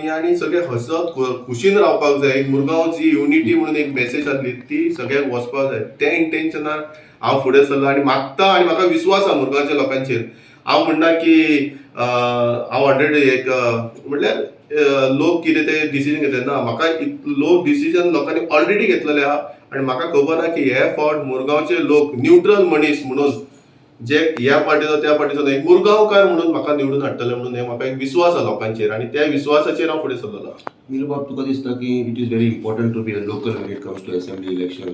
करतली आनी सगळे हसत खुशीन रावपाक जाय. एक मुरगांव जी युनिटी म्हणून एक मेसेज आसली ती सगळ्यांक वचपाक जाय. त्या इंटेन्शनान हांव फुडें सरलो आनी मागता आनी म्हाका विश्वास आसा मुरगांवच्या लोकांचेर. हांव म्हणना की हांव 100 एक म्हणल्यार लोक कितें ते डिसिजन घेतले ना. म्हाका लोक डिसिजन लोकांनी ऑलरेडी घेतलेले आहा आनी म्हाका खबर आहा की हे फावट मुरगांवचे लोक न्यूट्रल मनीस म्हणून जे ह्या पार्टीचो त्या पार्टीचो न्हय, मुरगांवकार म्हणून म्हाका निवडून हाडटले म्हणून हे म्हाका एक विश्वास आसा लोकांचेर आनी त्या विश्वासाचेर हांव फुडें सरलेलो. निलूबाब, तुका दिसता की it is very important to be a local when it comes to assembly election?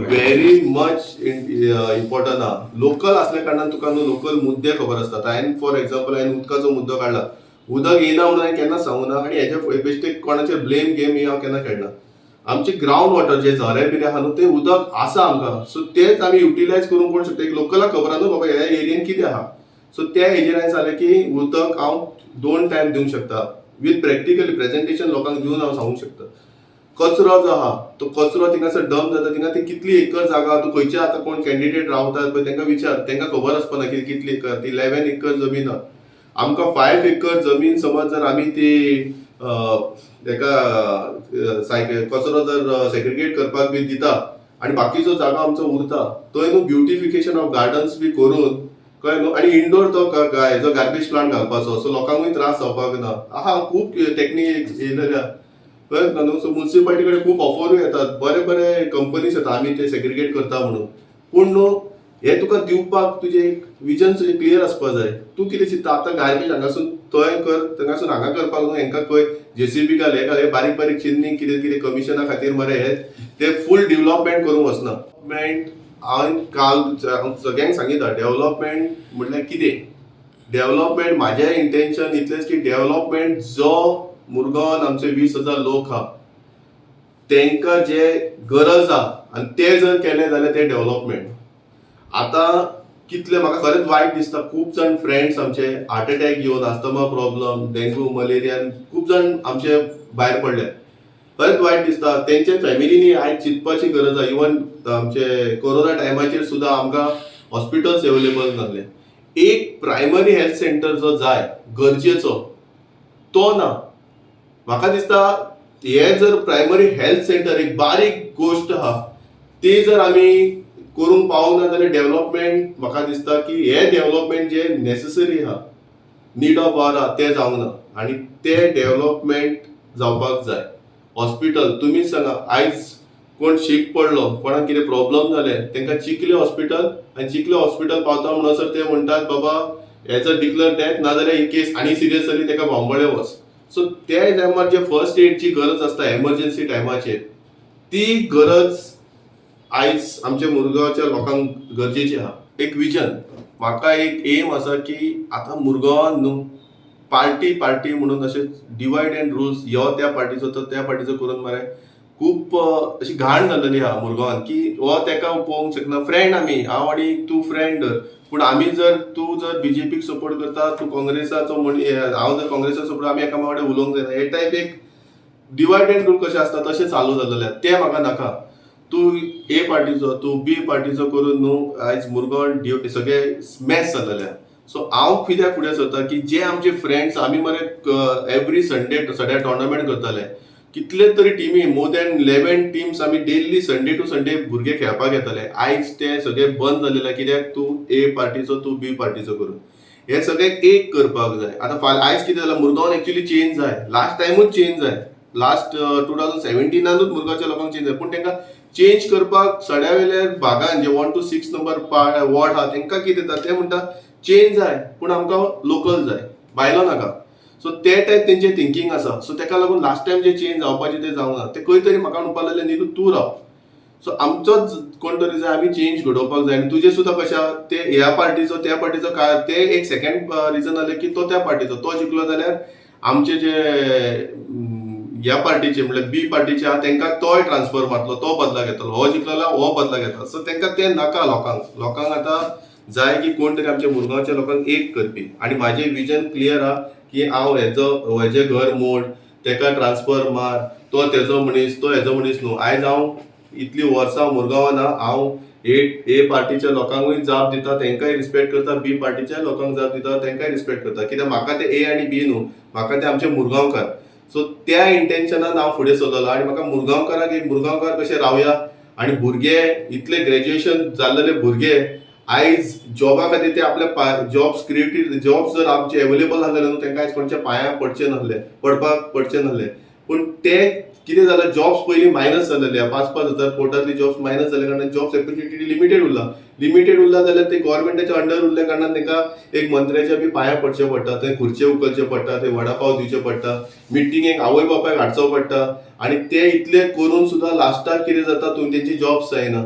Very much important आहा. लोकल असल्या कारणान तुका न्हू लोकल मुद्दे खबर आसतात. हांवें फॉर एक्झाम्पल उदकाचो मुद्दो काडला. उदक येना म्हणून हांवें केन्ना सांगूं ना आनी हेजे बेश्टेक कोणाचेर ब्लेम गेम ही हांव केन्ना खेळना. आमचे ग्रावंड वॉटर जे झरे बिरे आहा न्हू ते उदक आसा आमकां, सो तेच आमी युटिलायज करून कोण शकता. एक लोकलाक खबर आहा न्हू बाबा ह्या एरियेन कितें आहा, सो त्या हेजेर हांवें सांगलें की उदक हांव 2 टायम दिवंक शकता. विथ प्रॅक्टिकली प्रेझेंटेशन लोकांक दिवन हांव सांगूंक शकता. कचरो जो आहा तो कचरो थिंगासर डंप जाता, थिंगा ती कितली एकर जागा, तूं खंयचे आतां कोण कॅन्डिडेट रावतात पळय तांकां विचार, तांकां खबर आसपाना की कितली एकर. ती 11 एकर जमीन आहा. आमकां 5 एकर जमीन समज जर आमी ती एका कचरो जर सेग्रिगेट करपाक बी दिता आनी बाकीचो जागा आमचो उरता, थंय न्हू ब्युटिफिकेशन ऑफ गार्डन्स बी करून कळ्ळें न्हू, आनी इंडोर तो हेजो गार्बेज प्लांट घालपाचो, सो लोकांकूय त्रास जावपाक ना. आहा खूब टॅक्नीक येयलेल्या कळ्ळें न्हू. सो म्युनिसिपालिटी कडेन खूब ऑफरूय येतात, बरे बरे कंपनीज येतात आमी ते सेग्रिगेट करता म्हणून. पूण न्हू हे तुका दिवपाक तुजें एक विजन तुजें क्लियर आसपाक जाय. तूं कितें चिंत्ता आतां गार्बेज हांगासून थंय कर, थंयसून हांगा करपाक न्हू, हांकां खंय जेसीबी घाल, हे घाल, हे बारीक बारीक चिन्नी कितें कितें कमिशना खातीर मरे हे ते फूल डेव्हलपमेंट करूंक वचना. हांवें काल सगळ्यांक सांगितलं डेव्हलपमेंट म्हणल्यार कितें. डेव्हलपमेंट म्हाजें इंटेन्शन इतलेंच की डेव्हलपमेंट जो मुरगांवान आमचे 20,000 लोक आहा तांकां जे गरज आहा आनी ते जर केलें जाल्यार ते डेव्हलपमेंट. आतां कितले म्हाका खरेंच वायट दिसता, खूब जाण फ्रेंड्स आमचे हार्ट अटॅक घेवन, आस्थमा प्रॉब्लम, डेंग्यू मलेरियान खूब जाण आमचे भायर पडले. खरेंच वायट दिसता. तेंचे फॅमिलीनी आयज चिंतपाची गरज आहा. इवन आमचे कोरोना टायमाचेर सुद्दां आमकां हॉस्पिटल्स अवेलेबल नासले. एक प्रायमरी हेल्थ सेंटर जो जाय गरजेचो तो ना. म्हाका दिसता हे जर प्रायमरी हेल्थ सेंटर एक बारीक गोश्ट आहा ती जर आमी करूंक पावूंक ना जाल्यार डेव्हलपमेंट म्हाका दिसता की हे डेव्हलपमेंट जे नेसेसरी आहा, नीड ऑफ आवर आहा ते जावंक ना आनी ते डेव्हलपमेंट जावपाक जाय. हॉस्पिटल तुमीच सांगा, आयज कोण शीक पडलो, कोणाक कितें प्रॉब्लम जाले, तांकां चिखले हॉस्पिटल आनी चिखले हॉस्पिटल पावता म्हणसर ते म्हणटात बाबा हेजो डिक्लेअर डेथ ना जाल्यार ही केस आनी सिरियस जाली ताका बांबोळे वच. सो त्या टायमार जे फर्स्ट एडची गरज आसता एमर्जन्सी टायमाचेर ती गरज आयज आमच्या मुरगांवच्या लोकांक गरजेची आहा. एक विजन म्हाका एक एम आसा की आतां मुरगांवान न्हू पार्टी म्हणून अशें डिवायड अँड रूल्स, ह्यो त्या पार्टीचो तो त्या पार्टीचो करून मरे खूब अशी घाण जाल्लेली आहा मुरगांवान की हो तेका पळोवंक शकना. फ्रेंड आमी, हांव आनी तूं फ्रेंड, पूण आमी जर तूं जर बीजेपीक सपोर्ट करता, तूं काँग्रेसाचो हांव जर काँग्रेसाक सपोर्ट, आमी एकामेका कडेन उलोवंक जायना. हे टायप एक डिवायड अँड रूल कशें आसता तशें चालू जाल्लेलें तें म्हाका नाका. तूं ए पार्टीचो तूं बी पार्टीचो करून न्हू आयज मुरगांव सगळे मॅच जाल्लेले. सो हांव कित्याक फुडें सरता की जे आमचे फ्रेंड्स आमी मरे एवरी संडे टोर्नामेंट करताले, कितले तरी टीमी, मोर दॅन 11 टीम्स आमी डेली संडे टू संडे भुरगे खेळपाक येताले. आयज ते सगळे बंद जाल्लेले. कित्याक तूं ए पार्टीचो तूं बी पार्टीचो करून हे सगळे एक करपाक जाय. आतां आयज कितें जालां, मुरगांवान एक्चुअली चेंज जाय, लास्ट टायमूच चेंज जाय, लास्ट 2017 मुरगांवच्या लोकांक चेंज जाय. पूण तांकां चेंज करपाक सड्या वयल्या भागान जे 1 to 6 नंबर वॉर्ड आहा तांकां कितें जाता ते म्हणटा चेंज जाय पूण आमकां लोकल जाय, भायलो नाका. सो ते टायप तेंचे थिंकींग आसा. सो ताका लागून लास्ट टायम जे चेंज जावपाचे ते जावंक ना. ते खंय तरी म्हाका म्हणपाक लागले न्ही तूं राव. सो आमचोच कोण तरी जाय, आमी चेंज घडोवपाक जाय. आनी तुजे सुद्दां कशा ते ह्या पार्टीचो त्या पार्टीचो ते एक सेकंड रिजन जालें की तो त्या पार्टीचो तो जिखलो जाल्यार आमचे जे ह्या पार्टीचे म्हणल्यार बी पार्टीचे आहा तांकां तोय ट्रान्सफर मारतलो, तो बदला घेतलो, हो जिखलो जाल्यार हो बदला घेतलो. सो तांकां ते नाका. लोकांक आतां जाय की कोण तरी आमच्या मुरगांवच्या लोकांक एक करपी. आनी म्हाजें विजन क्लियर आहा की हांव हेजें घर मोड, ताका ट्रान्सफर मार, तो तेजो मनीस, तो हेजो मनीस न्हू. आयज हांव इतली वर्सां मुरगांवान हांव ए पार्टीच्या लोकांकूय जाप दिता, तांकांय रिस्पेक्ट करता, बी पार्टीच्या लोकांक जाप दिता, तांकांय रिस्पेक्ट करता. कित्याक म्हाका ते ए आनी बी न्हू, म्हाका ते आमचे मुरगांवकार. सो त्या इंटेन्शनान हांव फुडें चललो आनी म्हाका मुरगांवकाराक एक मुरगांवकार कशें रावया आनी भुरगे इतले ग्रॅज्युएशन जाल्लेले भुरगे आयज जॉबा खातीर ते आपल्या जॉब्स क्रिएटीव जॉब्स जर आमचे अवेलेबल आसलेले न्हू तांकां आयज कोणच्या पांयां पडपाक पडचे नासले. पूण ते कितें जालें जॉब्स पयलीं मायनस जालेले 5,000 पोर्टातले जॉब्स मायनस जाल्या कारणान जॉब्स ऑपॉर्च्युनिटी लिमिटेड उरला जाल्यार ते गव्हर्मेंटाच्या अंडर उरल्या कारणान तांकां एक मंत्र्याच्या बी पांयां पडचे पडटा, थंय खुर्चे उखलचे पडटा, थंय वडापाव दिवचे पडटा, मिटिंगेक आवय बापायक हाडचो पडटा आनी ते इतले करून सुद्दां लास्टाक कितें जाता तेंची जॉब्स जायना.